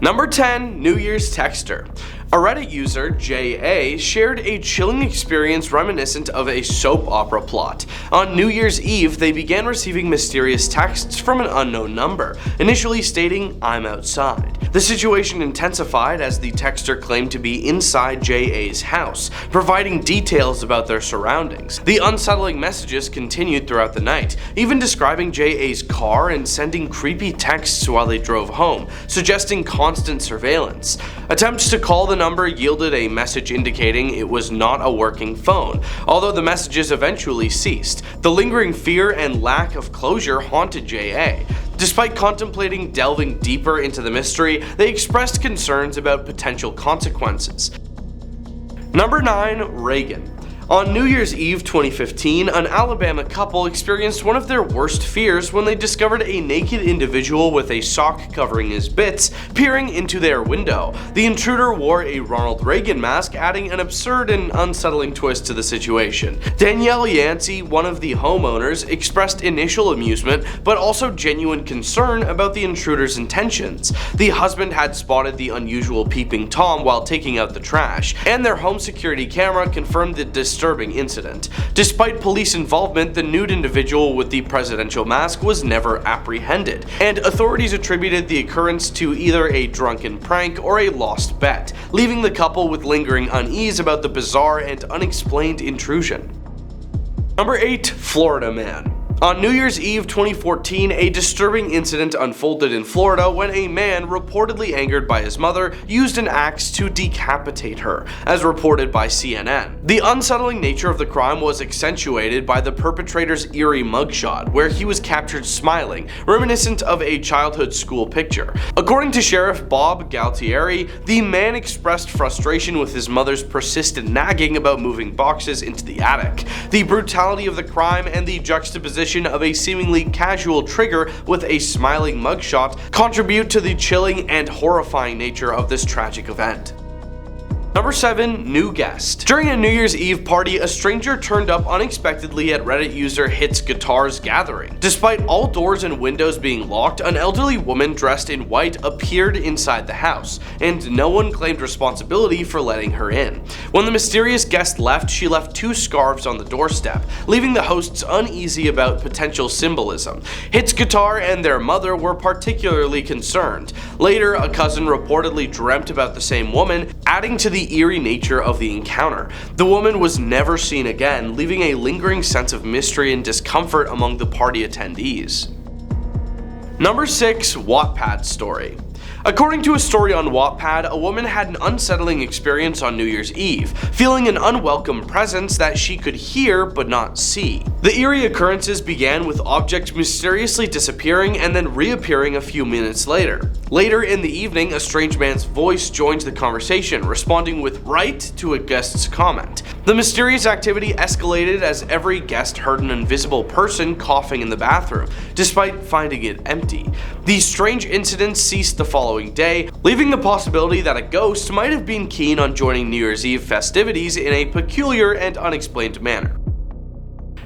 Number 10. New Year's Texter. A Reddit user, J.A., shared a chilling experience reminiscent of a soap opera plot. On New Year's Eve, they began receiving mysterious texts from an unknown number, initially stating, "I'm outside." The situation intensified as the texter claimed to be inside J.A.'s house, providing details about their surroundings. The unsettling messages continued throughout the night, even describing J.A.'s car and sending creepy texts while they drove home, suggesting constant surveillance. Attempts to call the number yielded a message indicating it was not a working phone, although the messages eventually ceased. The lingering fear and lack of closure haunted J.A. Despite contemplating delving deeper into the mystery, they expressed concerns about potential consequences. Number 9. Reagan. On New Year's Eve 2015, an Alabama couple experienced one of their worst fears when they discovered a naked individual with a sock covering his bits peering into their window. The intruder wore a Ronald Reagan mask, adding an absurd and unsettling twist to the situation. Danielle Yancey, one of the homeowners, expressed initial amusement but also genuine concern about the intruder's intentions. The husband had spotted the unusual peeping Tom while taking out the trash, and their home security camera confirmed the disturbing incident. Despite police involvement, the nude individual with the presidential mask was never apprehended, and authorities attributed the occurrence to either a drunken prank or a lost bet, leaving the couple with lingering unease about the bizarre and unexplained intrusion. Number 8. Florida Man. On New Year's Eve 2014, a disturbing incident unfolded in Florida when a man, reportedly angered by his mother, used an axe to decapitate her, as reported by CNN. The unsettling nature of the crime was accentuated by the perpetrator's eerie mugshot, where he was captured smiling, reminiscent of a childhood school picture. According to Sheriff Bob Galtieri, the man expressed frustration with his mother's persistent nagging about moving boxes into the attic. The brutality of the crime and the juxtaposition of a seemingly casual trigger with a smiling mugshot contribute to the chilling and horrifying nature of this tragic event. Number 7. New Guest. During a New Year's Eve party, a stranger turned up unexpectedly at Reddit user Hits Guitar's gathering. Despite all doors and windows being locked, an elderly woman dressed in white appeared inside the house, and no one claimed responsibility for letting her in. When the mysterious guest left, she left 2 scarves on the doorstep, leaving the hosts uneasy about potential symbolism. Hits Guitar and their mother were particularly concerned. Later, a cousin reportedly dreamt about the same woman, adding to the eerie nature of the encounter. The woman was never seen again, leaving a lingering sense of mystery and discomfort among the party attendees. Number 6. Wattpad Story. According to a story on Wattpad, a woman had an unsettling experience on New Year's Eve, feeling an unwelcome presence that she could hear but not see. The eerie occurrences began with objects mysteriously disappearing and then reappearing a few minutes later. Later in the evening, a strange man's voice joined the conversation, responding with "right" to a guest's comment. The mysterious activity escalated as every guest heard an invisible person coughing in the bathroom, despite finding it empty. The strange incident ceased the following day, leaving the possibility that a ghost might have been keen on joining New Year's Eve festivities in a peculiar and unexplained manner.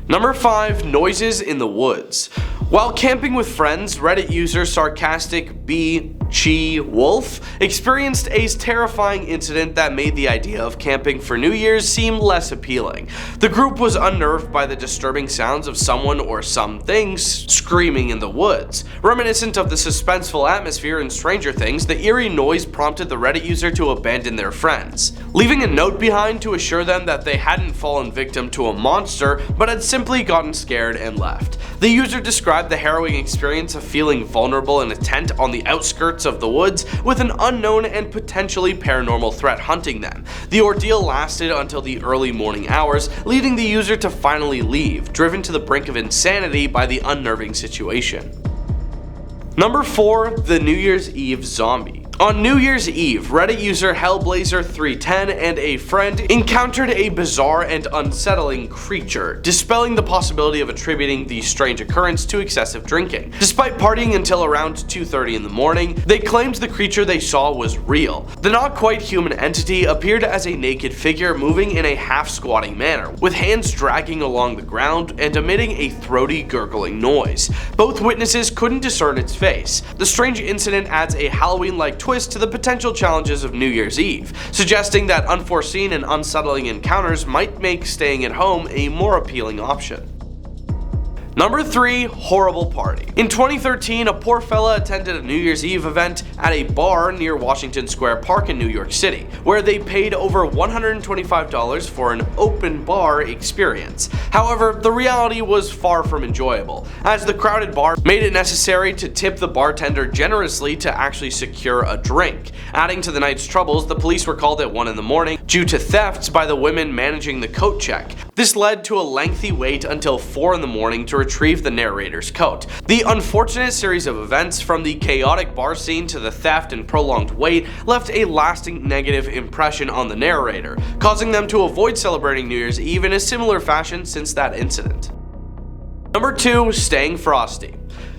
Number 5. Noises in the Woods. While camping with friends, Reddit user Sarcastic B. Chi Wolf experienced a terrifying incident that made the idea of camping for New Year's seem less appealing. The group was unnerved by the disturbing sounds of someone or some things screaming in the woods. Reminiscent of the suspenseful atmosphere in Stranger Things, the eerie noise prompted the Reddit user to abandon their friends, leaving a note behind to assure them that they hadn't fallen victim to a monster but had simply gotten scared and left. The user described the harrowing experience of feeling vulnerable in a tent on the outskirts of the woods with an unknown and potentially paranormal threat hunting them. The ordeal lasted until the early morning hours, leading the user to finally leave, driven to the brink of insanity by the unnerving situation. Number 4. The New Year's Eve Zombie. On New Year's Eve, Reddit user Hellblazer310 and a friend encountered a bizarre and unsettling creature, dispelling the possibility of attributing the strange occurrence to excessive drinking. Despite partying until around 2:30 in the morning, they claimed the creature they saw was real. The not quite human entity appeared as a naked figure moving in a half-squatting manner, with hands dragging along the ground and emitting a throaty gurgling noise. Both witnesses couldn't discern its face. The strange incident adds a Halloween-like twist to the potential challenges of New Year's Eve, suggesting that unforeseen and unsettling encounters might make staying at home a more appealing option. Number 3. Horrible party. In 2013, a poor fella attended a New Year's Eve event at a bar near Washington Square Park in New York City, where they paid over $125 for an open bar experience. However, the reality was far from enjoyable, as the crowded bar made it necessary to tip the bartender generously to actually secure a drink. Adding to the night's troubles, the police were called at 1 in the morning due to thefts by the women managing the coat check. This led to a lengthy wait until 4 in the morning to retrieve the narrator's coat. The unfortunate series of events, from the chaotic bar scene to the theft and prolonged wait, left a lasting negative impression on the narrator, causing them to avoid celebrating New Year's Eve in a similar fashion since that incident. Number 2. Staying frosty.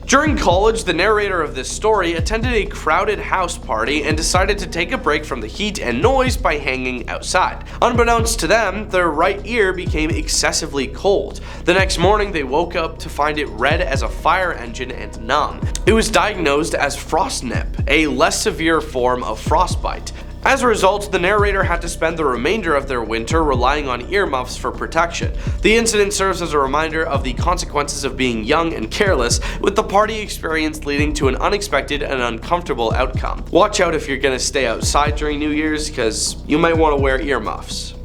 During college, the narrator of this story attended a crowded house party and decided to take a break from the heat and noise by hanging outside. Unbeknownst to them, their right ear became excessively cold. The next morning, they woke up to find it red as a fire engine and numb. It was diagnosed as frostnip, a less severe form of frostbite. As a result, the narrator had to spend the remainder of their winter relying on earmuffs for protection. The incident serves as a reminder of the consequences of being young and careless, with the party experience leading to an unexpected and uncomfortable outcome. Watch out if you're gonna stay outside during New Year's, because you might want to wear earmuffs.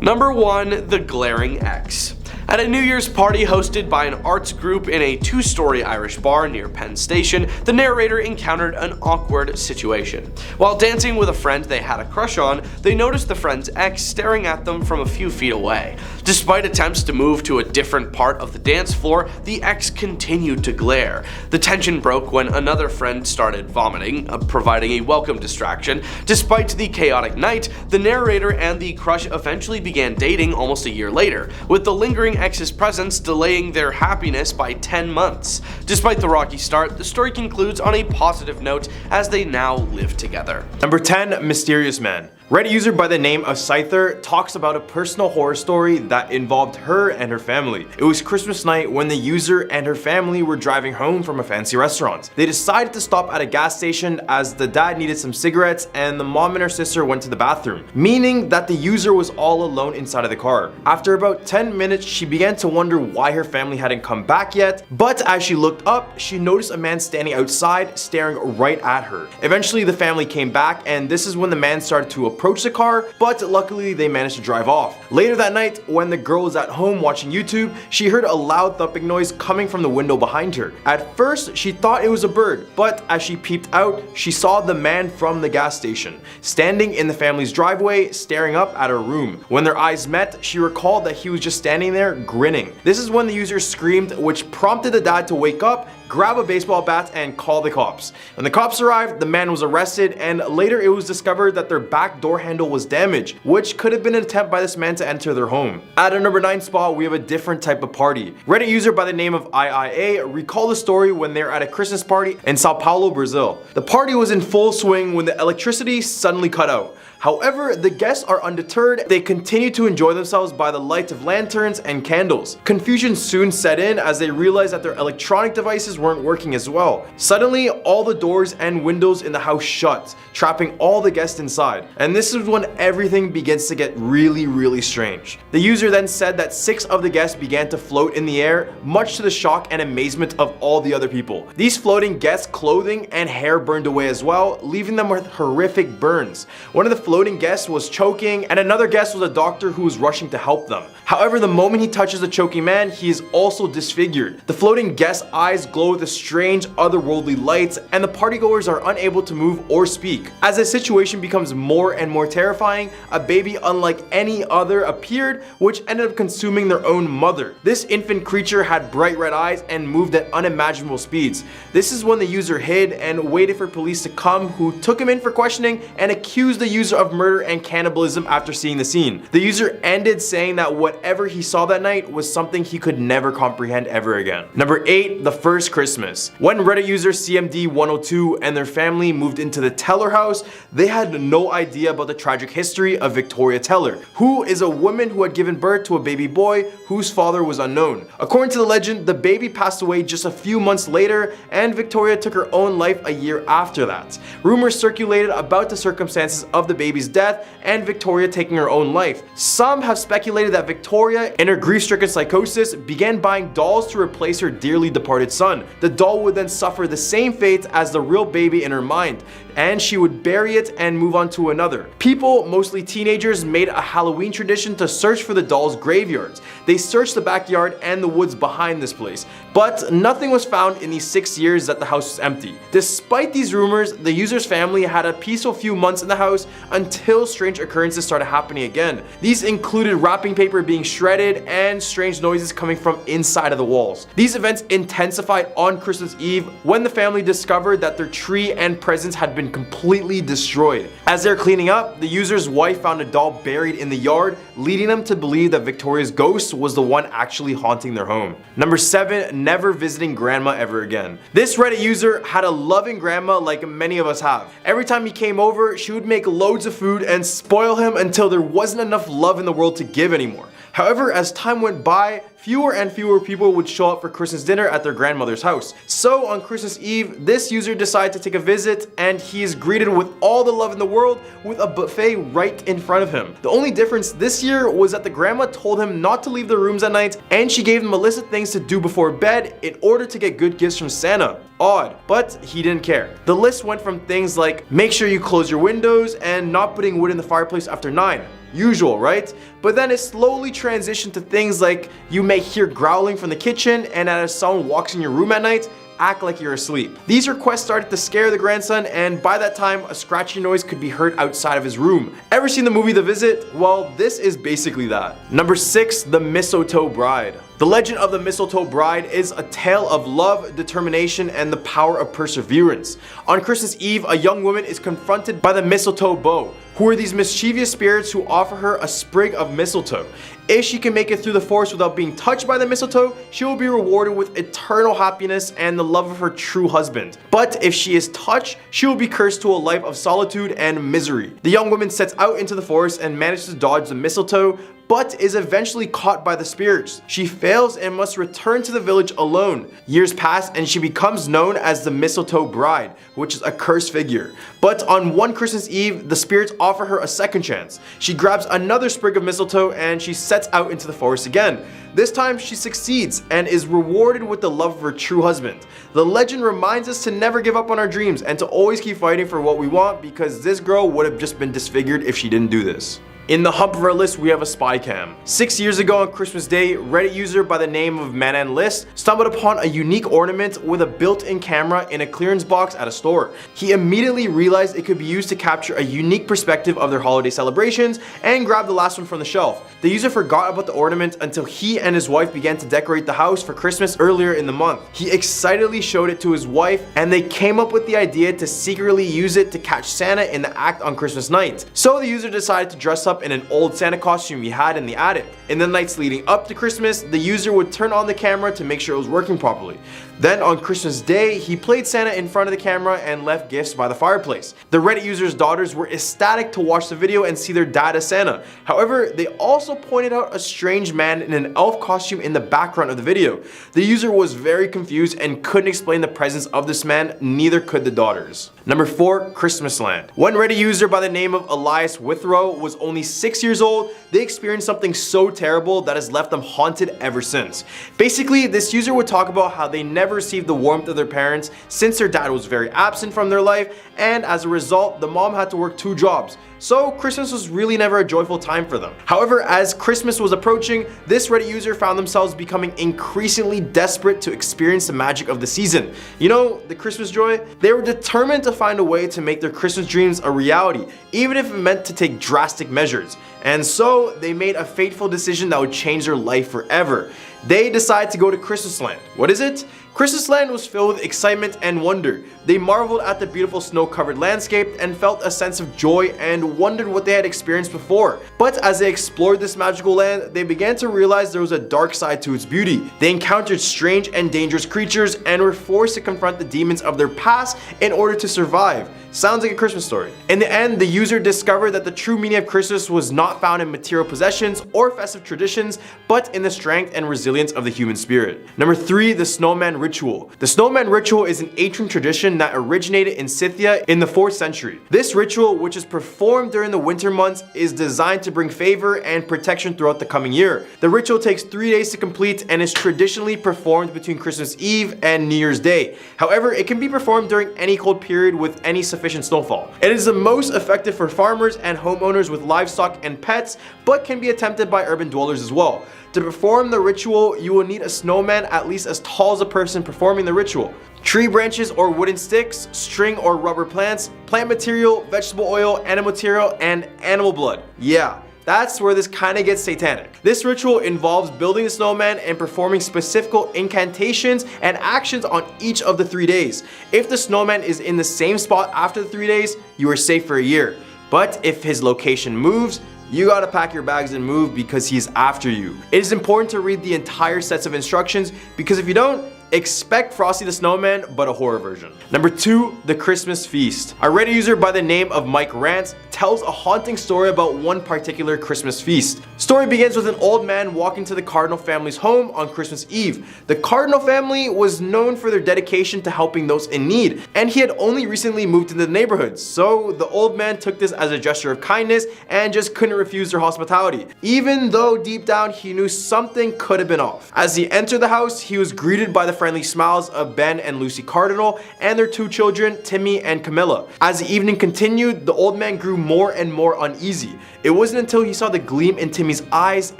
Number 1. The glaring X. At a New Year's party hosted by an arts group in a 2-story Irish bar near Penn Station, the narrator encountered an awkward situation. While dancing with a friend they had a crush on, they noticed the friend's ex staring at them from a few feet away. Despite attempts to move to a different part of the dance floor, the ex continued to glare. The tension broke when another friend started vomiting, providing a welcome distraction. Despite the chaotic night, the narrator and the crush eventually began dating almost a year later, with the lingering ex's presence delaying their happiness by 10 months. Despite the rocky start, the story concludes on a positive note as they now live together. Number 10. Mysterious Man. Reddit user by the name of Scyther talks about a personal horror story that involved her and her family. It was Christmas night when the user and her family were driving home from a fancy restaurant. They decided to stop at a gas station as the dad needed some cigarettes and the mom and her sister went to the bathroom, meaning that the user was all alone inside of the car. After about 10 minutes, she began to wonder why her family hadn't come back yet, but as she looked up, she noticed a man standing outside staring right at her. Eventually, the family came back, and this is when the man started to approach the car, but luckily they managed to drive off. Later that night, when the girl was at home watching YouTube, she heard a loud thumping noise coming from the window behind her. At first, she thought it was a bird, but as she peeped out, she saw the man from the gas station, standing in the family's driveway, staring up at her room. When their eyes met, she recalled that he was just standing there, grinning. This is when the user screamed, which prompted the dad to wake up, grab a baseball bat, and call the cops. When the cops arrived, the man was arrested, and later it was discovered that their back door handle was damaged, which could have been an attempt by this man to enter their home. At our number 9 spot, we have a different type of party. Reddit user by the name of IIA recalled the story when they're at a Christmas party in Sao Paulo, Brazil. The party was in full swing when the electricity suddenly cut out. However, the guests are undeterred. They continue to enjoy themselves by the light of lanterns and candles. Confusion soon set in as they realized that their electronic devices weren't working as well. Suddenly, all the doors and windows in the house shut, trapping all the guests inside. And this is when everything begins to get really strange. The user then said that 6 of the guests began to float in the air, much to the shock and amazement of all the other people. These floating guests' clothing and hair burned away as well, leaving them with horrific burns. One of the floating guest was choking, and another guest was a doctor who was rushing to help them. However, the moment he touches the choking man, he is also disfigured. The floating guest's eyes glow with a strange otherworldly lights, and the partygoers are unable to move or speak. As the situation becomes more and more terrifying, a baby unlike any other appeared, which ended up consuming their own mother. This infant creature had bright red eyes and moved at unimaginable speeds. This is when the user hid and waited for police to come, who took him in for questioning and accused the user of murder and cannibalism after seeing the scene. The user ended saying that whatever he saw that night was something he could never comprehend ever again. Number 8. The first Christmas. When Reddit user CMD102 and their family moved into the Teller house, they had no idea about the tragic history of Victoria Teller, who is a woman who had given birth to a baby boy whose father was unknown. According to the legend, the baby passed away just a few months later, and Victoria took her own life a year after that. Rumors circulated about the circumstances of the baby's death and Victoria taking her own life. Some have speculated that Victoria, in her grief-stricken psychosis, began buying dolls to replace her dearly departed son. The doll would then suffer the same fate as the real baby in her mind, and she would bury it and move on to another. People, mostly teenagers, made a Halloween tradition to search for the doll's graveyards. They searched the backyard and the woods behind this place, but nothing was found in the 6 years that the house was empty. Despite these rumors, the user's family had a peaceful few months in the house until strange occurrences started happening again. These included wrapping paper being shredded and strange noises coming from inside of the walls. These events intensified on Christmas Eve when the family discovered that their tree and presents had been completely destroyed. As they're cleaning up, the user's wife found a doll buried in the yard, leading them to believe that Victoria's ghost was the one actually haunting their home. Number 7. Never visiting grandma ever again. This Reddit user had a loving grandma like many of us have. Every time he came over, she would make loads of food and spoil him until there wasn't enough love in the world to give anymore. However, as time went by, fewer and fewer people would show up for Christmas dinner at their grandmother's house. So on Christmas Eve, this user decided to take a visit, and he is greeted with all the love in the world with a buffet right in front of him. The only difference this year was that the grandma told him not to leave their rooms at night, and she gave him a list of things to do before bed in order to get good gifts from Santa. Odd, but he didn't care. The list went from things like make sure you close your windows and not putting wood in the fireplace after 9. Usual, right? But then it slowly transitioned to things like you may hear growling from the kitchen, and as someone walks in your room at night, act like you're asleep. These requests started to scare the grandson, and by that time, a scratching noise could be heard outside of his room. Ever seen the movie The Visit? Well, this is basically that. Number 6. The Mistletoe Bride. The legend of the Mistletoe Bride is a tale of love, determination, and the power of perseverance. On Christmas Eve, a young woman is confronted by the mistletoe bow, who are these mischievous spirits who offer her a sprig of mistletoe. If she can make it through the forest without being touched by the mistletoe, she will be rewarded with eternal happiness and the love of her true husband. But if she is touched, she will be cursed to a life of solitude and misery. The young woman sets out into the forest and manages to dodge the mistletoe, but is eventually caught by the spirits. She fails and must return to the village alone. Years pass and she becomes known as the Mistletoe Bride, which is a cursed figure. But on one Christmas Eve, the spirits offer her a second chance. She grabs another sprig of mistletoe and she sets out into the forest again. This time she succeeds and is rewarded with the love of her true husband. The legend reminds us to never give up on our dreams and to always keep fighting for what we want, because this girl would have just been disfigured if she didn't do this. In the hump of our list, we have a spy cam. 6 years ago on Christmas Day, Reddit user by the name of Manan List stumbled upon a unique ornament with a built-in camera in a clearance box at a store. He immediately realized it could be used to capture a unique perspective of their holiday celebrations and grabbed the last one from the shelf. The user forgot about the ornament until he and his wife began to decorate the house for Christmas earlier in the month. He excitedly showed it to his wife, and they came up with the idea to secretly use it to catch Santa in the act on Christmas night. So the user decided to dress up in an old Santa costume he had in the attic. In the nights leading up to Christmas, the user would turn on the camera to make sure it was working properly. Then on Christmas Day, he played Santa in front of the camera and left gifts by the fireplace. The Reddit user's daughters were ecstatic to watch the video and see their dad as Santa. However, they also pointed out a strange man in an elf costume in the background of the video. The user was very confused and couldn't explain the presence of this man, neither could the daughters. Number 4, Christmasland. One Reddit user by the name of Elias Withrow was only 6 years old. They experienced something so terrible that has left them haunted ever since. Basically, this user would talk about how they never received the warmth of their parents since their dad was very absent from their life, and as a result, the mom had to work 2 jobs. So Christmas was really never a joyful time for them. However, as Christmas was approaching, this Reddit user found themselves becoming increasingly desperate to experience the magic of the season. You know, the Christmas joy? They were determined to find a way to make their Christmas dreams a reality, even if it meant to take drastic measures. And so they made a fateful decision that would change their life forever. They decided to go to Christmasland. What is it? Christmasland was filled with excitement and wonder. They marveled at the beautiful snow-covered landscape and felt a sense of joy and wondered what they had experienced before. But as they explored this magical land, they began to realize there was a dark side to its beauty. They encountered strange and dangerous creatures and were forced to confront the demons of their past in order to survive. Sounds like a Christmas story. In the end, the user discovered that the true meaning of Christmas was not found in material possessions or festive traditions, but in the strength and resilience of the human spirit. Number 3, the snowman ritual. The snowman ritual is an ancient tradition that originated in Scythia in the 4th century. This ritual, which is performed during the winter months, is designed to bring favor and protection throughout the coming year. The ritual takes 3 days to complete and is traditionally performed between Christmas Eve and New Year's Day. However, it can be performed during any cold period with any sufficient snowfall. It is the most effective for farmers and homeowners with livestock and pets, but can be attempted by urban dwellers as well. To perform the ritual, you will need a snowman at least as tall as the person performing the ritual. Tree branches or wooden sticks, string or rubber plants, plant material, vegetable oil, animal material, and animal blood. Yeah. That's where this kind of gets satanic. This ritual involves building the snowman and performing specific incantations and actions on each of the 3 days. If the snowman is in the same spot after the 3 days, you are safe for a year. But if his location moves, you gotta pack your bags and move because he's after you. It is important to read the entire sets of instructions because if you don't, expect Frosty the Snowman, but a horror version. Number 2, the Christmas feast. A Reddit user by the name of Mike Rants tells a haunting story about one particular Christmas feast. Story begins with an old man walking to the Cardinal family's home on Christmas Eve. The Cardinal family was known for their dedication to helping those in need, and he had only recently moved into the neighborhood, so the old man took this as a gesture of kindness and just couldn't refuse their hospitality, even though deep down he knew something could have been off. As he entered the house, he was greeted by the friendly smiles of Ben and Lucy Cardinal and their 2 children, Timmy and Camilla. As the evening continued, the old man grew more and more uneasy. It wasn't until he saw the gleam in Timmy's eyes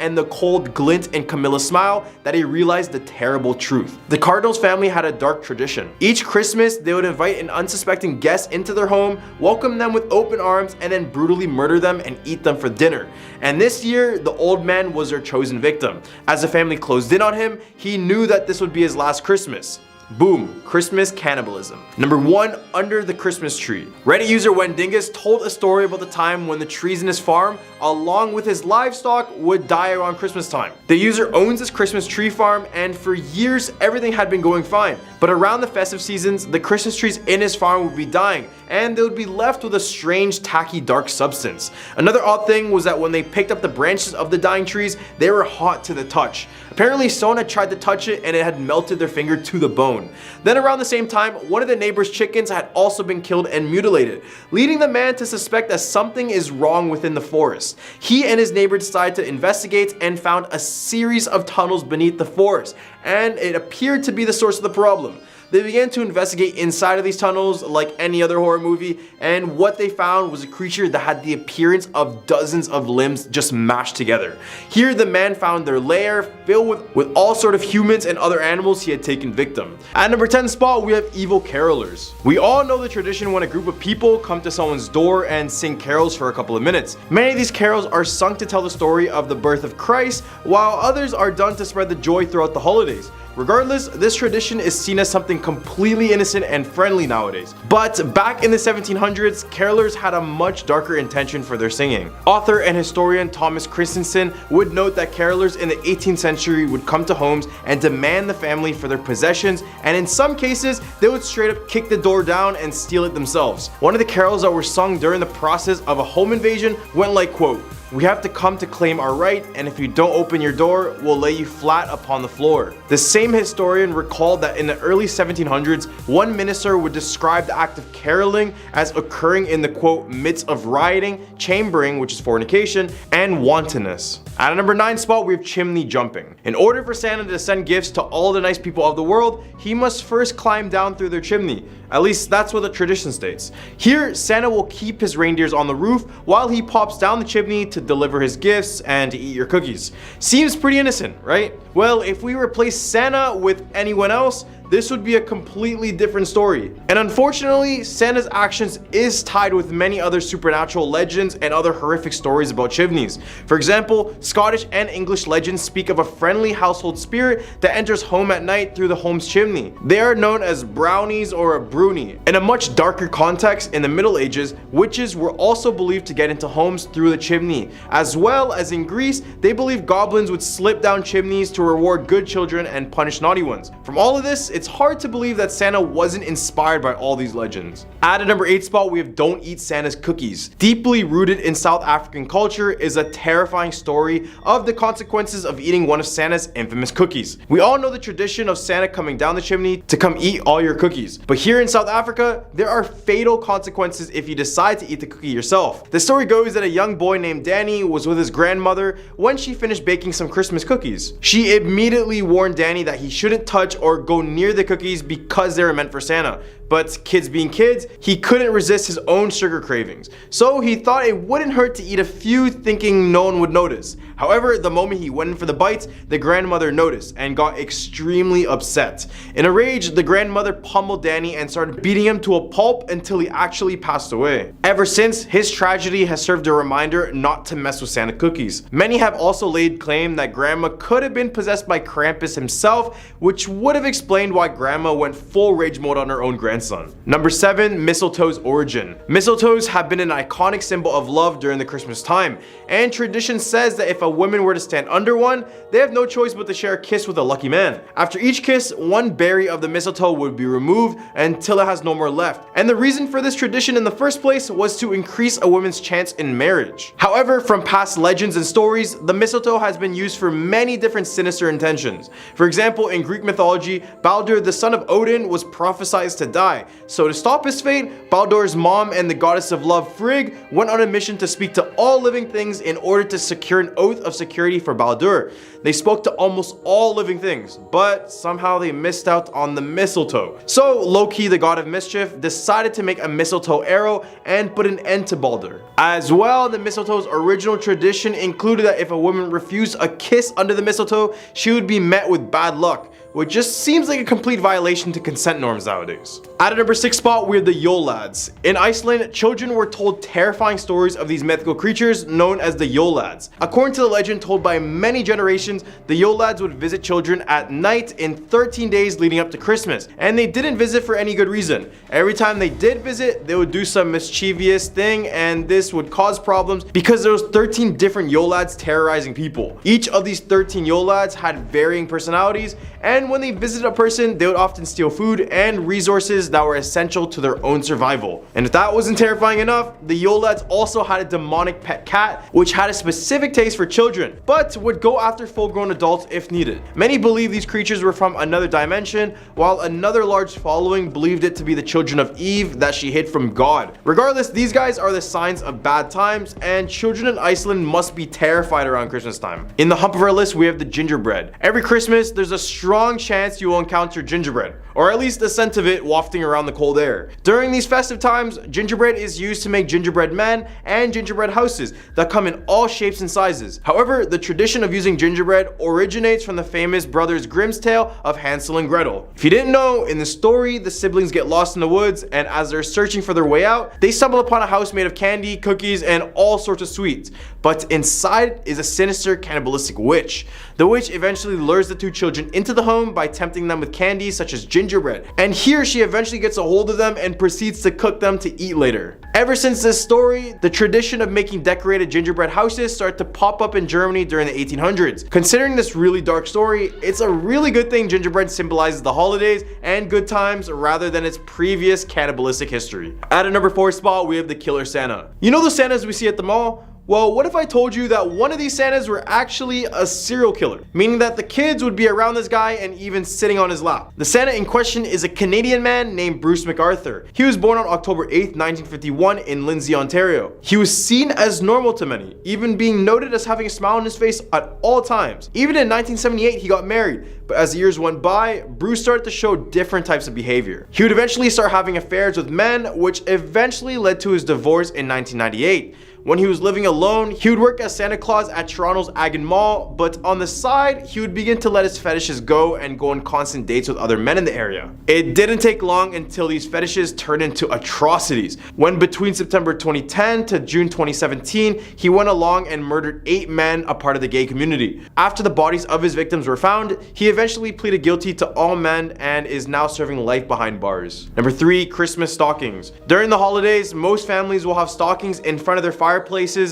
and the cold glint in Camilla's smile that he realized the terrible truth. The Cardinals family had a dark tradition. Each Christmas, they would invite an unsuspecting guest into their home, welcome them with open arms, and then brutally murder them and eat them for dinner. And this year, the old man was their chosen victim. As the family closed in on him, he knew that this would be his last Christmas. Boom, Christmas cannibalism. Number 1, under the Christmas tree. Reddit user Wendingus told a story about the time when the trees in his farm, along with his livestock, would die around Christmas time. The user owns this Christmas tree farm, and for years everything had been going fine. But around the festive seasons, the Christmas trees in his farm would be dying, and they would be left with a strange, tacky, dark substance. Another odd thing was that when they picked up the branches of the dying trees, they were hot to the touch. Apparently someone had tried to touch it and it had melted their finger to the bone. Then around the same time, one of the neighbor's chickens had also been killed and mutilated, leading the man to suspect that something is wrong within the forest. He and his neighbor decided to investigate and found a series of tunnels beneath the forest, and it appeared to be the source of the problem. They began to investigate inside of these tunnels like any other horror movie, and what they found was a creature that had the appearance of dozens of limbs just mashed together. Here the man found their lair filled with all sort of humans and other animals he had taken victim. At number 10 spot, we have evil carolers. We all know the tradition when a group of people come to someone's door and sing carols for a couple of minutes. Many of these carols are sung to tell the story of the birth of Christ, while others are done to spread the joy throughout the holidays. Regardless, this tradition is seen as something completely innocent and friendly nowadays. But back in the 1700s, carolers had a much darker intention for their singing. Author and historian Thomas Christensen would note that carolers in the 18th century would come to homes and demand the family for their possessions, and in some cases, they would straight up kick the door down and steal it themselves. One of the carols that were sung during the process of a home invasion went like, quote, "We have to come to claim our right, and if you don't open your door, we'll lay you flat upon the floor." The same historian recalled that in the early 1700s, one minister would describe the act of caroling as occurring in the quote, midst of rioting, chambering, which is fornication, and wantonness. At a number 9 spot, we have chimney jumping. In order for Santa to send gifts to all the nice people of the world, he must first climb down through their chimney. At least that's what the tradition states. Here, Santa will keep his reindeers on the roof while he pops down the chimney to deliver his gifts and to eat your cookies. Seems pretty innocent, right? Well, if we replace Santa with anyone else, this would be a completely different story. And unfortunately, Santa's actions is tied with many other supernatural legends and other horrific stories about chimneys. For example, Scottish and English legends speak of a friendly household spirit that enters home at night through the home's chimney. They are known as brownies or a broonie. In a much darker context, in the Middle Ages, witches were also believed to get into homes through the chimney. As well as in Greece, they believed goblins would slip down chimneys to reward good children and punish naughty ones. From all of this, it's hard to believe that Santa wasn't inspired by all these legends. At a number 8 spot, we have Don't Eat Santa's Cookies. Deeply rooted in South African culture is a terrifying story of the consequences of eating one of Santa's infamous cookies. We all know the tradition of Santa coming down the chimney to come eat all your cookies. But here in South Africa, there are fatal consequences if you decide to eat the cookie yourself. The story goes that a young boy named Danny was with his grandmother when she finished baking some Christmas cookies. She immediately warned Danny that he shouldn't touch or go near the cookies because they were meant for Santa. But kids being kids, he couldn't resist his own sugar cravings. So he thought it wouldn't hurt to eat a few, thinking no one would notice. However, the moment he went in for the bites, the grandmother noticed and got extremely upset. In a rage, the grandmother pummeled Danny and started beating him to a pulp until he actually passed away. Ever since, his tragedy has served a reminder not to mess with Santa cookies. Many have also laid claim that Grandma could have been possessed by Krampus himself, which would have explained why Grandma went full rage mode on her own grandson. Number 7, mistletoe's origin. Mistletoes have been an iconic symbol of love during the Christmas time, and tradition says that if a woman were to stand under one, they have no choice but to share a kiss with a lucky man. After each kiss, one berry of the mistletoe would be removed until it has no more left. And the reason for this tradition in the first place was to increase a woman's chance in marriage. However, from past legends and stories, the mistletoe has been used for many different sinister intentions. For example, in Greek mythology, Baldur, the son of Odin, was prophesied to die. So to stop his fate, Baldur's mom and the goddess of love Frigg went on a mission to speak to all living things in order to secure an oath of security for Baldur. They spoke to almost all living things, but somehow they missed out on the mistletoe. So Loki, the god of mischief, decided to make a mistletoe arrow and put an end to Baldur. As well, the mistletoe's original tradition included that if a woman refused a kiss under the mistletoe, she would be met with bad luck, which just seems like a complete violation to consent norms nowadays. At a number 6 spot, we have the Yule Lads. In Iceland, children were told terrifying stories of these mythical creatures known as the Yule Lads. According to the legend told by many generations, the Yule Lads would visit children at night in 13 days leading up to Christmas. And they didn't visit for any good reason. Every time they did visit, they would do some mischievous thing, and this would cause problems because there was 13 different Yule Lads terrorizing people. Each of these 13 Yule Lads had varying personalities, and when they visited a person, they would often steal food and resources that were essential to their own survival. And if that wasn't terrifying enough, the Yule Lads also had a demonic pet cat, which had a specific taste for children, but would go after full-grown adults if needed. Many believe these creatures were from another dimension, while another large following believed it to be the children of Eve that she hid from God. Regardless, these guys are the signs of bad times, and children in Iceland must be terrified around Christmas time. In the hump of our list, we have the gingerbread. Every Christmas, there's a strong chance you will encounter gingerbread, or at least the scent of it wafting around the cold air. During these festive times, gingerbread is used to make gingerbread men and gingerbread houses that come in all shapes and sizes. However, the tradition of using gingerbread originates from the famous Brothers Grimm's tale of Hansel and Gretel. If you didn't know, in the story, the siblings get lost in the woods, and as they're searching for their way out, they stumble upon a house made of candy, cookies, and all sorts of sweets. But inside is a sinister cannibalistic witch. The witch eventually lures the two children into the home by tempting them with candies such as gingerbread. And here she eventually gets a hold of them and proceeds to cook them to eat later. Ever since this story, the tradition of making decorated gingerbread houses started to pop up in Germany during the 1800s. Considering this really dark story, it's a really good thing gingerbread symbolizes the holidays and good times rather than its previous cannibalistic history. At a number 4 spot, we have the Killer Santa. You know the Santas we see at the mall? Well, what if I told you that one of these Santas were actually a serial killer? Meaning that the kids would be around this guy and even sitting on his lap. The Santa in question is a Canadian man named Bruce MacArthur. He was born on October 8th, 1951 in Lindsay, Ontario. He was seen as normal to many, even being noted as having a smile on his face at all times. Even in 1978, he got married, but as the years went by, Bruce started to show different types of behavior. He would eventually start having affairs with men, which eventually led to his divorce in 1998. When he was living alone, he would work as Santa Claus at Toronto's Agin Mall, but on the side, he would begin to let his fetishes go and go on constant dates with other men in the area. It didn't take long until these fetishes turned into atrocities, when between September 2010 to June 2017, he went along and murdered 8 men, a part of the gay community. After the bodies of his victims were found, he eventually pleaded guilty to all men and is now serving life behind bars. Number 3, Christmas stockings. During the holidays, most families will have stockings in front of their fireplaces,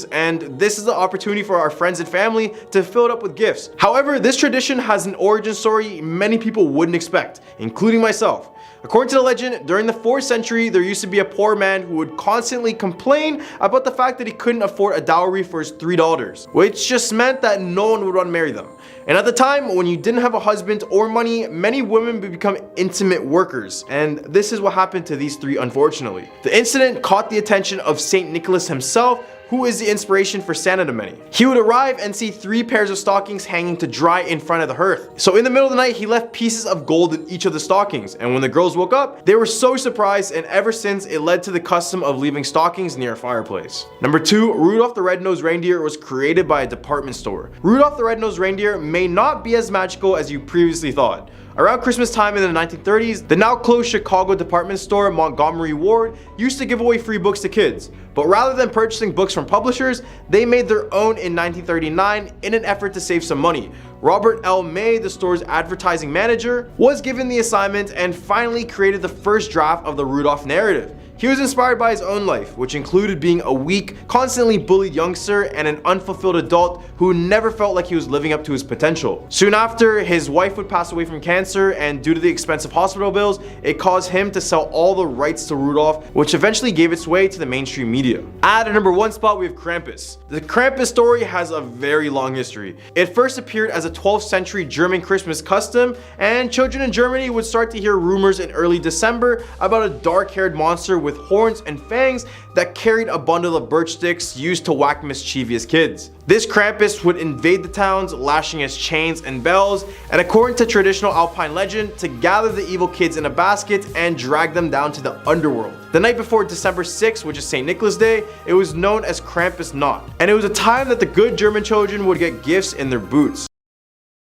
and this is the opportunity for our friends and family to fill it up with gifts. However, this tradition has an origin story many people wouldn't expect, including myself. According to the legend, during the 4th century, there used to be a poor man who would constantly complain about the fact that he couldn't afford a dowry for his $3 daughters, which just meant that no one would want to marry them. And at the time, when you didn't have a husband or money, many women would become intimate workers, and this is what happened to these 3, unfortunately. The incident caught the attention of Saint Nicholas himself, who is the inspiration for Santa to many. He would arrive and see 3 pairs of stockings hanging to dry in front of the hearth. So in the middle of the night, he left pieces of gold in each of the stockings, and when the girls woke up, they were so surprised, and ever since, it led to the custom of leaving stockings near a fireplace. Number 2, Rudolph the Red-Nosed Reindeer was created by a department store. Rudolph the Red-Nosed Reindeer may not be as magical as you previously thought. Around Christmas time in the 1930s, the now closed Chicago department store Montgomery Ward used to give away free books to kids. But rather than purchasing books from publishers, they made their own in 1939 in an effort to save some money. Robert L. May, the store's advertising manager, was given the assignment and finally created the first draft of the Rudolph narrative. He was inspired by his own life, which included being a weak, constantly bullied youngster and an unfulfilled adult who never felt like he was living up to his potential. Soon after, his wife would pass away from cancer, and due to the expensive hospital bills, it caused him to sell all the rights to Rudolph, which eventually gave its way to the mainstream media. At a number 1 spot, we have Krampus. The Krampus story has a very long history. It first appeared as a 12th century German Christmas custom, and children in Germany would start to hear rumors in early December about a dark-haired monster with horns and fangs that carried a bundle of birch sticks used to whack mischievous kids. This Krampus would invade the towns, lashing his chains and bells, and according to traditional Alpine legend, to gather the evil kids in a basket and drag them down to the underworld. The night before December 6th, which is St. Nicholas Day, it was known as Krampus Nacht, and it was a time that the good German children would get gifts in their boots.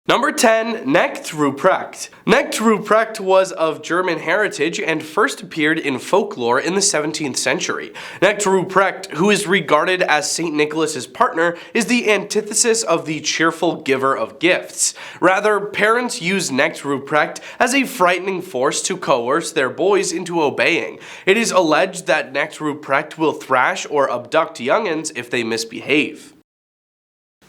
Number 10, Nacht Ruprecht. Nacht Ruprecht was of German heritage and first appeared in folklore in the 17th century. Nacht Ruprecht, who is regarded as St. Nicholas's partner, is the antithesis of the cheerful giver of gifts. Rather, parents use Nacht Ruprecht as a frightening force to coerce their boys into obeying. It is alleged that Nacht Ruprecht will thrash or abduct youngins if they misbehave.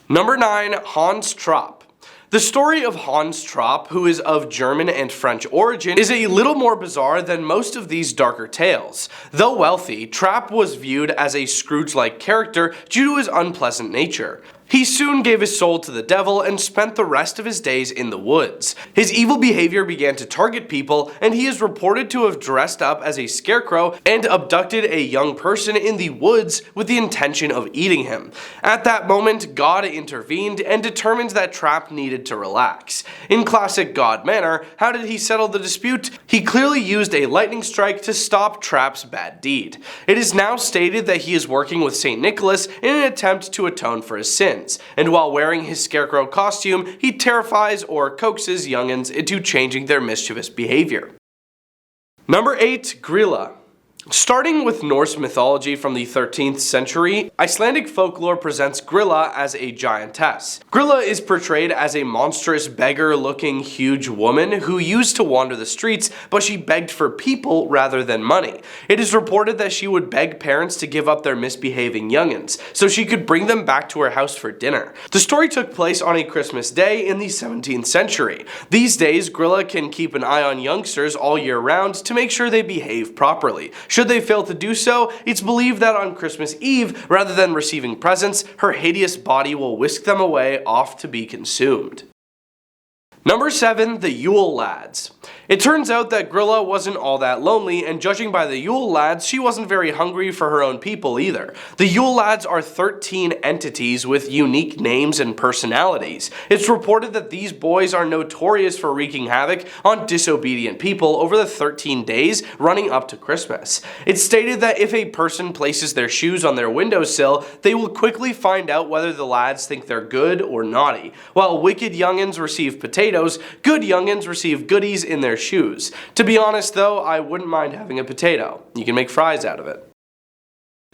Number 9, Hans Trapp. The story of Hans Trapp, who is of German and French origin, is a little more bizarre than most of these darker tales. Though wealthy, Trapp was viewed as a Scrooge-like character due to his unpleasant nature. He soon gave his soul to the devil and spent the rest of his days in the woods. His evil behavior began to target people, and he is reported to have dressed up as a scarecrow and abducted a young person in the woods with the intention of eating him. At that moment, God intervened and determined that Trapp needed to relax. In classic God manner, how did he settle the dispute? He clearly used a lightning strike to stop Trapp's bad deed. It is now stated that he is working with St. Nicholas in an attempt to atone for his sin. And while wearing his scarecrow costume, he terrifies or coaxes youngins into changing their mischievous behavior. Number 8, Grilla. Starting with Norse mythology from the 13th century, Icelandic folklore presents Grilla as a giantess. Grilla is portrayed as a monstrous beggar-looking huge woman who used to wander the streets, but she begged for people rather than money. It is reported that she would beg parents to give up their misbehaving youngins, so she could bring them back to her house for dinner. The story took place on a Christmas day in the 17th century. These days, Grilla can keep an eye on youngsters all year round to make sure they behave properly. Should they fail to do so, it's believed that on Christmas Eve, rather than receiving presents, her hideous body will whisk them away off to be consumed. Number 7, the Yule Lads. It turns out that Grilla wasn't all that lonely, and judging by the Yule lads, she wasn't very hungry for her own people either. The Yule lads are 13 entities with unique names and personalities. It's reported that these boys are notorious for wreaking havoc on disobedient people over the 13 days running up to Christmas. It's stated that if a person places their shoes on their windowsill, they will quickly find out whether the lads think they're good or naughty. While wicked youngins receive potatoes, good youngins receive goodies in their shoes. To be honest though, I wouldn't mind having a potato. You can make fries out of it.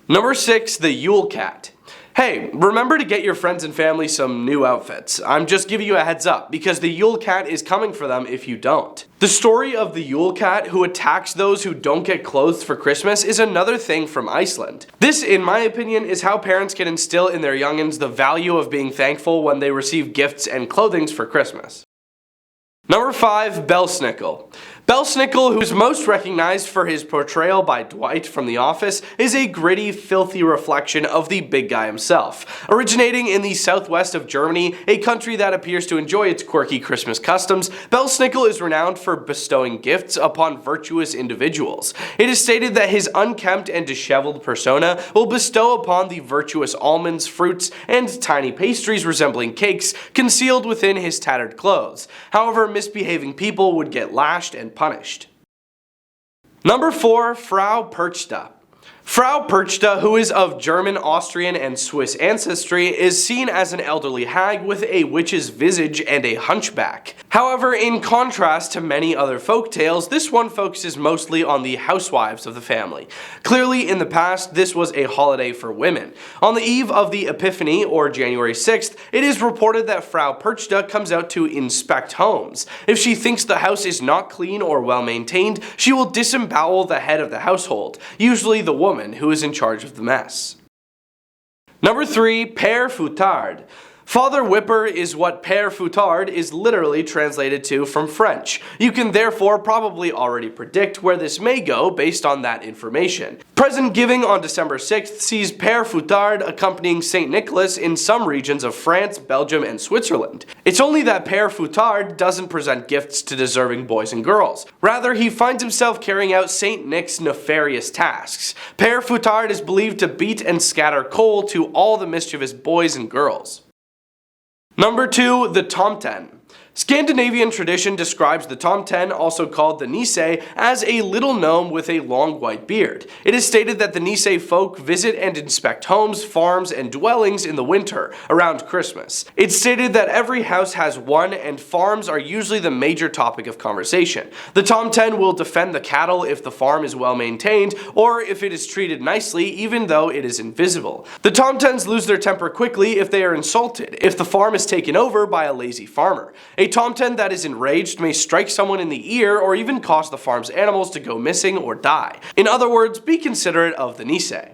Number 6, the Yule Cat. Hey, remember to get your friends and family some new outfits. I'm just giving you a heads up, because the Yule Cat is coming for them if you don't. The story of the Yule Cat who attacks those who don't get clothes for Christmas is another thing from Iceland. This, in my opinion, is how parents can instill in their youngins the value of being thankful when they receive gifts and clothings for Christmas. Number 5, Belsnickel. Belsnickel, who's most recognized for his portrayal by Dwight from The Office, is a gritty, filthy reflection of the big guy himself. Originating in the southwest of Germany, a country that appears to enjoy its quirky Christmas customs, Belsnickel is renowned for bestowing gifts upon virtuous individuals. It is stated that his unkempt and disheveled persona will bestow upon the virtuous almonds, fruits, and tiny pastries resembling cakes concealed within his tattered clothes. However, misbehaving people would get lashed and punished. Number 4, Frau Perchta. Frau Perchta, who is of German, Austrian, and Swiss ancestry, is seen as an elderly hag with a witch's visage and a hunchback. However, in contrast to many other folktales, this one focuses mostly on the housewives of the family. Clearly, in the past, this was a holiday for women. On the eve of the Epiphany, or January 6th, it is reported that Frau Perchta comes out to inspect homes. If she thinks the house is not clean or well maintained, she will disembowel the head of the household, usually the woman who is in charge of the mess. Number 3, Père Fouettard. Father Whipper is what Père Fouettard is literally translated to from French. You can therefore probably already predict where this may go based on that information. Present giving on December 6th sees Père Fouettard accompanying St. Nicholas in some regions of France, Belgium, and Switzerland. It's only that Père Fouettard doesn't present gifts to deserving boys and girls. Rather, he finds himself carrying out St. Nick's nefarious tasks. Père Fouettard is believed to beat and scatter coal to all the mischievous boys and girls. Number 2, the Tomten. Scandinavian tradition describes the Tomten, also called the Nisse, as a little gnome with a long white beard. It is stated that the Nisse folk visit and inspect homes, farms, and dwellings in the winter, around Christmas. It's stated that every house has one, and farms are usually the major topic of conversation. The Tomten will defend the cattle if the farm is well maintained, or if it is treated nicely, even though it is invisible. The Tomtens lose their temper quickly if they are insulted, if the farm is taken over by a lazy farmer. A Tomten that is enraged may strike someone in the ear or even cause the farm's animals to go missing or die. In other words, be considerate of the Nisse.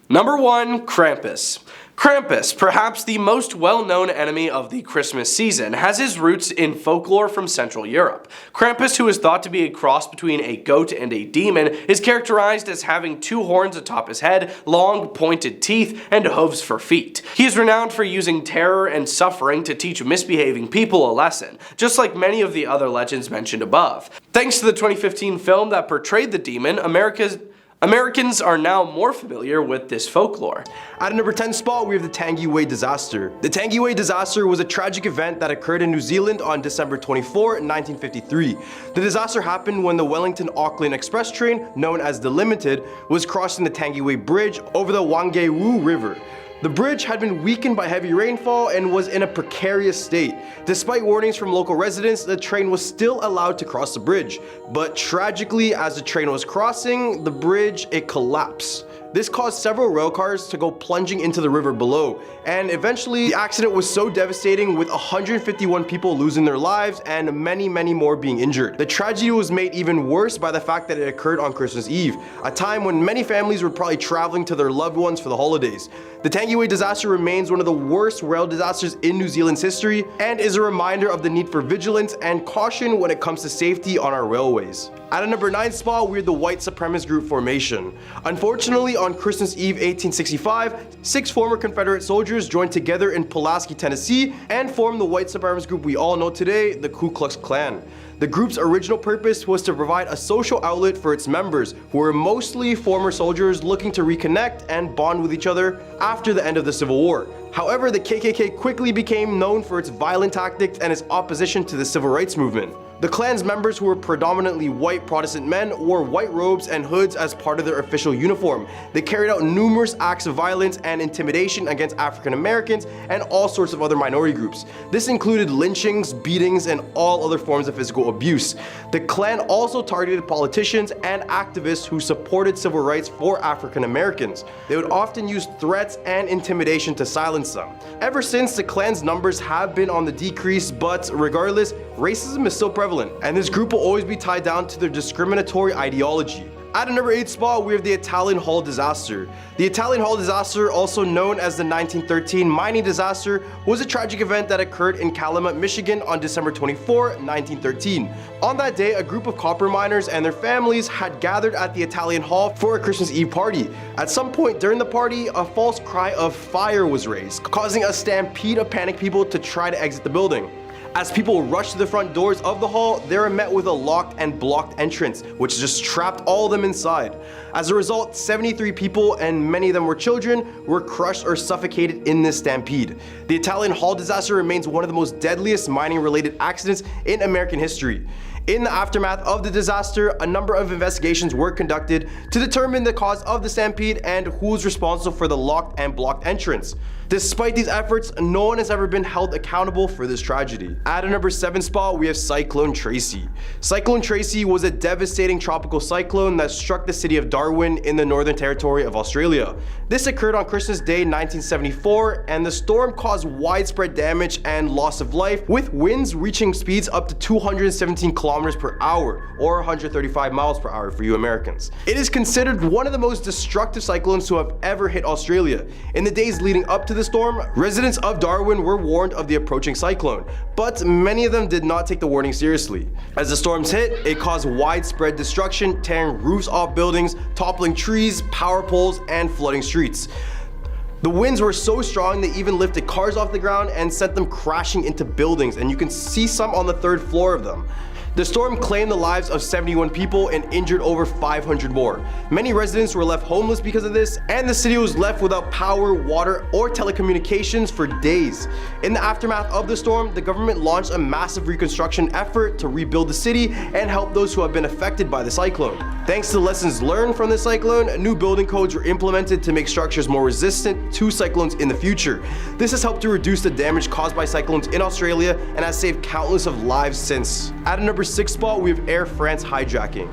Number 1, Krampus. Krampus, perhaps the most well-known enemy of the Christmas season, has his roots in folklore from Central Europe. Krampus, who is thought to be a cross between a goat and a demon, is characterized as having 2 horns atop his head, long pointed teeth, and hooves for feet. He is renowned for using terror and suffering to teach misbehaving people a lesson, just like many of the other legends mentioned above. Thanks to the 2015 film that portrayed the demon, Americans are now more familiar with this folklore. At a number 10 spot, we have the Tangiway disaster. The Tangiway disaster was a tragic event that occurred in New Zealand on December 24, 1953. The disaster happened when the Wellington-Auckland Express train, known as the Limited, was crossing the Tangiway Bridge over the Wanganui River. The bridge had been weakened by heavy rainfall and was in a precarious state. Despite warnings from local residents, the train was still allowed to cross the bridge. But tragically, as the train was crossing the bridge, it collapsed. This caused several rail cars to go plunging into the river below, and eventually the accident was so devastating, with 151 people losing their lives and many more being injured. The tragedy was made even worse by the fact that it occurred on Christmas Eve, a time when many families were probably traveling to their loved ones for the holidays. The Tangiway disaster remains one of the worst rail disasters in New Zealand's history and is a reminder of the need for vigilance and caution when it comes to safety on our railways. At a number 9 spot, we have the White Supremacist Group formation. Unfortunately, on Christmas Eve 1865, 6 former Confederate soldiers joined together in Pulaski, Tennessee, and formed the White Supremacist Group we all know today, the Ku Klux Klan. The group's original purpose was to provide a social outlet for its members, who were mostly former soldiers looking to reconnect and bond with each other after the end of the Civil War. However, the KKK quickly became known for its violent tactics and its opposition to the civil rights movement. The Klan's members, who were predominantly white Protestant men, wore white robes and hoods as part of their official uniform. They carried out numerous acts of violence and intimidation against African Americans and all sorts of other minority groups. This included lynchings, beatings, and all other forms of physical abuse. The Klan also targeted politicians and activists who supported civil rights for African Americans. They would often use threats and intimidation to silence them. Ever since, the Klan's numbers have been on the decrease, but regardless, racism is still prevalent, and this group will always be tied down to their discriminatory ideology. At a number 8 spot, we have the Italian Hall disaster. The Italian Hall disaster, also known as the 1913 mining disaster, was a tragic event that occurred in Calumet, Michigan on December 24, 1913. On that day, a group of copper miners and their families had gathered at the Italian Hall for a Christmas Eve party. At some point during the party, a false cry of fire was raised, causing a stampede of panicked people to try to exit the building. As people rushed to the front doors of the hall, they were met with a locked and blocked entrance, which just trapped all of them inside. As a result, 73 people, and many of them were children, were crushed or suffocated in this stampede. The Italian Hall disaster remains one of the most deadliest mining-related accidents in American history. In the aftermath of the disaster, a number of investigations were conducted to determine the cause of the stampede and who was responsible for the locked and blocked entrance. Despite these efforts, no one has ever been held accountable for this tragedy. At a number 7 spot, we have Cyclone Tracy. Cyclone Tracy was a devastating tropical cyclone that struck the city of Darwin in the Northern Territory of Australia. This occurred on Christmas Day 1974, and the storm caused widespread damage and loss of life, with winds reaching speeds up to 217 kilometers per hour, or 135 miles per hour for you Americans. It is considered one of the most destructive cyclones to have ever hit Australia. In the days leading up to the storm, residents of Darwin were warned of the approaching cyclone, but many of them did not take the warning seriously. As the storms hit, it caused widespread destruction, tearing roofs off buildings, toppling trees, power poles, and flooding streets. The winds were so strong they even lifted cars off the ground and sent them crashing into buildings, and you can see some on the 3rd floor of them. The storm claimed the lives of 71 people and injured over 500 more. Many residents were left homeless because of this, and the city was left without power, water, or telecommunications for days. In the aftermath of the storm, the government launched a massive reconstruction effort to rebuild the city and help those who have been affected by the cyclone. Thanks to lessons learned from the cyclone, new building codes were implemented to make structures more resistant to cyclones in the future. This has helped to reduce the damage caused by cyclones in Australia and has saved countless of lives since. At a number 6 spot, we have Air France hijacking.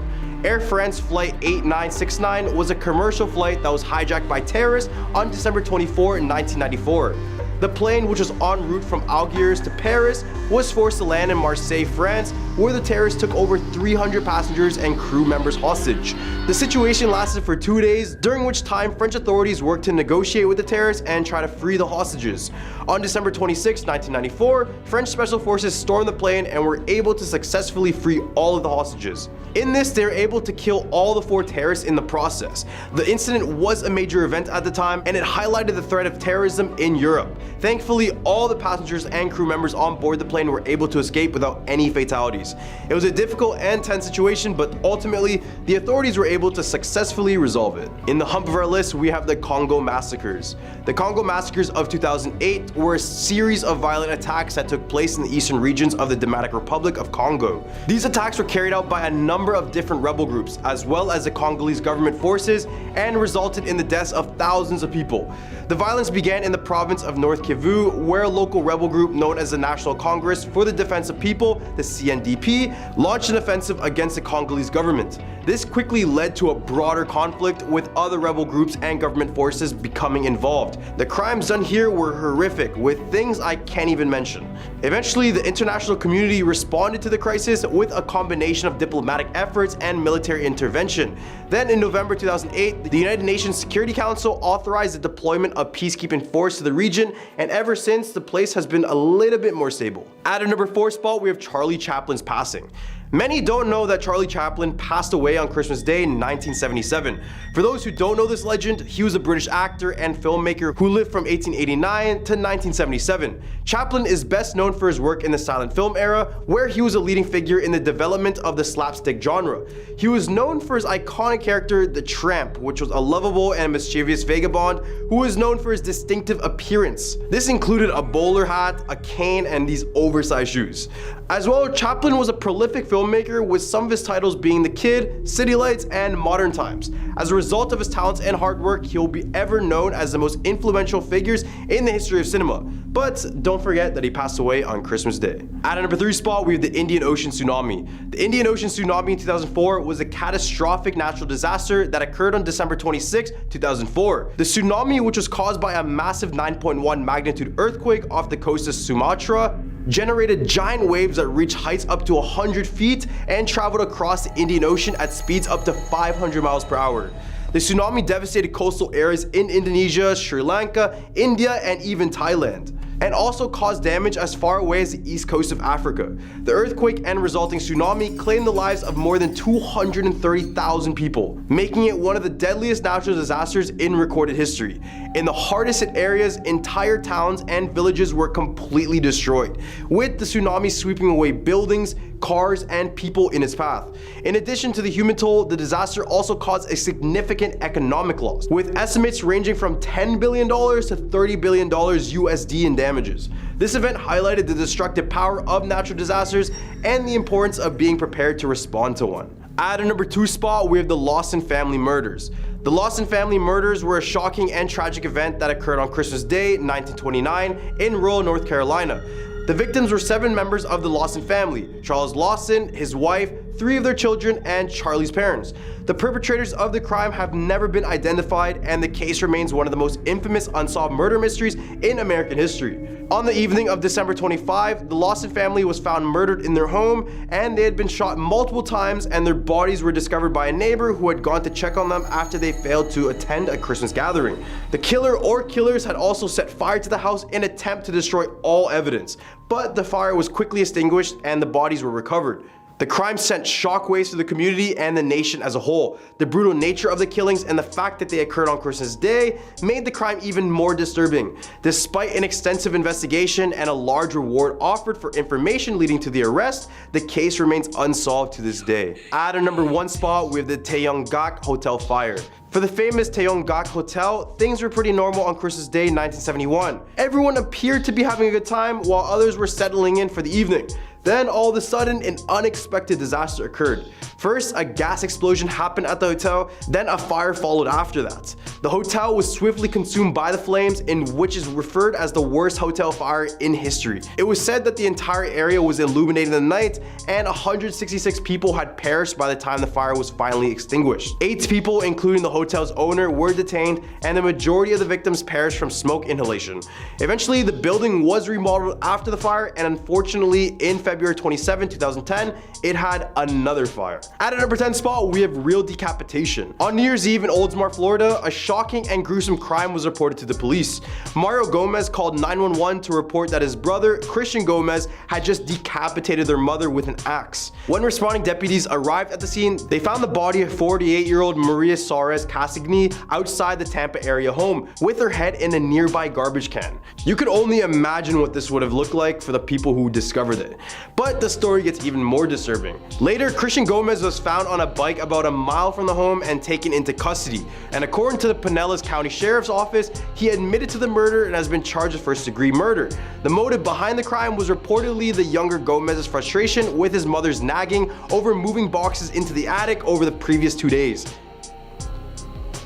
Air France Flight 8969 was a commercial flight that was hijacked by terrorists on December 24, 1994. The plane, which was en route from Algiers to Paris, was forced to land in Marseille, France, where the terrorists took over 300 passengers and crew members hostage. The situation lasted for 2 days, during which time French authorities worked to negotiate with the terrorists and try to free the hostages. On December 26, 1994, French special forces stormed the plane and were able to successfully free all of the hostages. In this, they were able to kill all the 4 terrorists in the process. The incident was a major event at the time, and it highlighted the threat of terrorism in Europe. Thankfully, all the passengers and crew members on board the plane were able to escape without any fatalities. It was a difficult and tense situation, but ultimately, the authorities were able to successfully resolve it. In the hump of our list, we have the Congo massacres. The Congo massacres of 2008 were a series of violent attacks that took place in the eastern regions of the Democratic Republic of Congo. These attacks were carried out by a number of different rebel groups, as well as the Congolese government forces, and resulted in the deaths of thousands of people. The violence began in the province of North Kivu, where a local rebel group known as the National Congress for the Defense of People, the CNDP, launched an offensive against the Congolese government. This quickly led to a broader conflict, with other rebel groups and government forces becoming involved. The crimes done here were horrific, with things I can't even mention. Eventually, the international community responded to the crisis with a combination of diplomatic efforts and military intervention. Then in November 2008, the United Nations Security Council authorized the deployment of peacekeeping force to the region, and ever since, the place has been a little bit more stable. At a number 4 spot, we have Charlie Chaplin's passing. Many don't know that Charlie Chaplin passed away on Christmas Day in 1977. For those who don't know this legend, he was a British actor and filmmaker who lived from 1889 to 1977. Chaplin is best known for his work in the silent film era, where he was a leading figure in the development of the slapstick genre. He was known for his iconic character, the Tramp, which was a lovable and mischievous vagabond who was known for his distinctive appearance. This included a bowler hat, a cane, and these oversized shoes. As well, Chaplin was a prolific filmmaker, with some of his titles being The Kid, City Lights, and Modern Times. As a result of his talents and hard work, he will be ever known as the most influential figures in the history of cinema. But don't forget that he passed away on Christmas Day. At a number 3 spot, we have the Indian Ocean tsunami. The Indian Ocean tsunami in 2004 was a catastrophic natural disaster that occurred on December 26, 2004. The tsunami, which was caused by a massive 9.1 magnitude earthquake off the coast of Sumatra, generated giant waves that reached heights up to 100 feet and traveled across the Indian Ocean at speeds up to 500 miles per hour. The tsunami devastated coastal areas in Indonesia, Sri Lanka, India, and even Thailand, and also caused damage as far away as the east coast of Africa. The earthquake and resulting tsunami claimed the lives of more than 230,000 people, making it one of the deadliest natural disasters in recorded history. In the hardest hit areas, entire towns and villages were completely destroyed, with the tsunami sweeping away buildings, cars, and people in its path. In addition to the human toll, the disaster also caused a significant economic loss, with estimates ranging from $10 billion to $30 billion USD in damages. This event highlighted the destructive power of natural disasters and the importance of being prepared to respond to one. At a number 2 spot, we have the Lawson family murders. The Lawson family murders were a shocking and tragic event that occurred on Christmas Day, 1929, in rural North Carolina. The victims were 7 members of the Lawson family: Charles Lawson, his wife, 3 of their children, and Charlie's parents. The perpetrators of the crime have never been identified, and the case remains one of the most infamous unsolved murder mysteries in American history. On the evening of December 25, the Lawson family was found murdered in their home, and they had been shot multiple times, and their bodies were discovered by a neighbor who had gone to check on them after they failed to attend a Christmas gathering. The killer or killers had also set fire to the house in an attempt to destroy all evidence, but the fire was quickly extinguished and the bodies were recovered. The crime sent shockwaves to the community and the nation as a whole. The brutal nature of the killings and the fact that they occurred on Christmas Day made the crime even more disturbing. Despite an extensive investigation and a large reward offered for information leading to the arrest, the case remains unsolved to this day. At a number 1 spot, we have the Taeyongak Hotel fire. For the famous Taeyongak Hotel, things were pretty normal on Christmas Day 1971. Everyone appeared to be having a good time while others were settling in for the evening. Then all of a sudden, an unexpected disaster occurred. First, a gas explosion happened at the hotel, then a fire followed after that. The hotel was swiftly consumed by the flames, in which is referred as the worst hotel fire in history. It was said that the entire area was illuminated in the night, and 166 people had perished by the time the fire was finally extinguished. 8 people, including the hotel's owner, were detained, and the majority of the victims perished from smoke inhalation. Eventually, the building was remodeled after the fire, and unfortunately, in February 27, 2010, it had another fire. At a number 10 spot, we have real decapitation. On New Year's Eve in Oldsmar, Florida, a shocking and gruesome crime was reported to the police. Mario Gomez called 911 to report that his brother, Christian Gomez, had just decapitated their mother with an axe. When responding deputies arrived at the scene, they found the body of 48-year-old Maria Suarez Casagni outside the Tampa area home, with her head in a nearby garbage can. You could only imagine what this would have looked like for the people who discovered it. But the story gets even more disturbing. Later, Christian Gomez was found on a bike about a mile from the home and taken into custody. And according to the Pinellas County Sheriff's Office, he admitted to the murder and has been charged with first-degree murder. The motive behind the crime was reportedly the younger Gomez's frustration with his mother's nagging over moving boxes into the attic over the previous 2 days.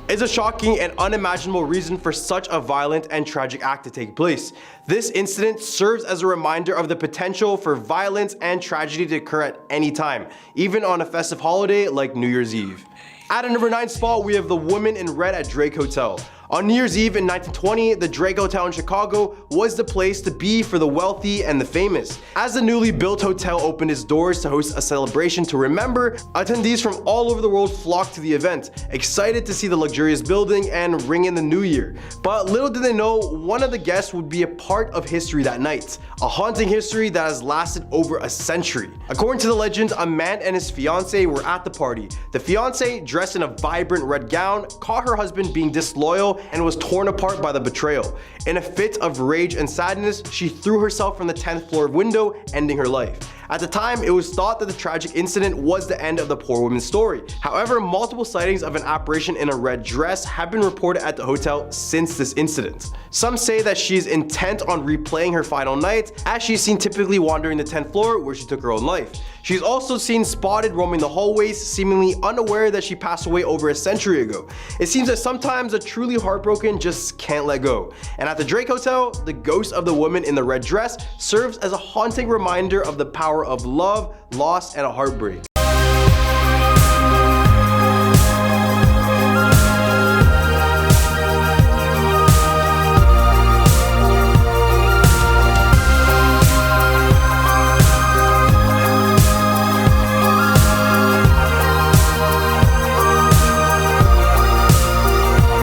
It's a shocking and unimaginable reason for such a violent and tragic act to take place. This incident serves as a reminder of the potential for violence and tragedy to occur at any time, even on a festive holiday like New Year's Eve. At a number 9 spot, we have the woman in red at Drake Hotel. On New Year's Eve in 1920, the Drake Hotel in Chicago was the place to be for the wealthy and the famous. As the newly built hotel opened its doors to host a celebration to remember, attendees from all over the world flocked to the event, excited to see the luxurious building and ring in the new year. But little did they know, one of the guests would be a part of history that night, a haunting history that has lasted over a century. According to the legend, a man and his fiancée were at the party. The fiancée, dressed in a vibrant red gown, caught her husband being disloyal and was torn apart by the betrayal. In a fit of rage and sadness, she threw herself from the 10th floor window, ending her life. At the time, it was thought that the tragic incident was the end of the poor woman's story. However, multiple sightings of an apparition in a red dress have been reported at the hotel since this incident. Some say that she is intent on replaying her final night, as she is seen typically wandering the 10th floor where she took her own life. She's also seen spotted roaming the hallways, seemingly unaware that she passed away over a century ago. It seems that sometimes a truly heartbroken just can't let go. And at the Drake Hotel, the ghost of the woman in the red dress serves as a haunting reminder of the power of love, loss, and a heartbreak.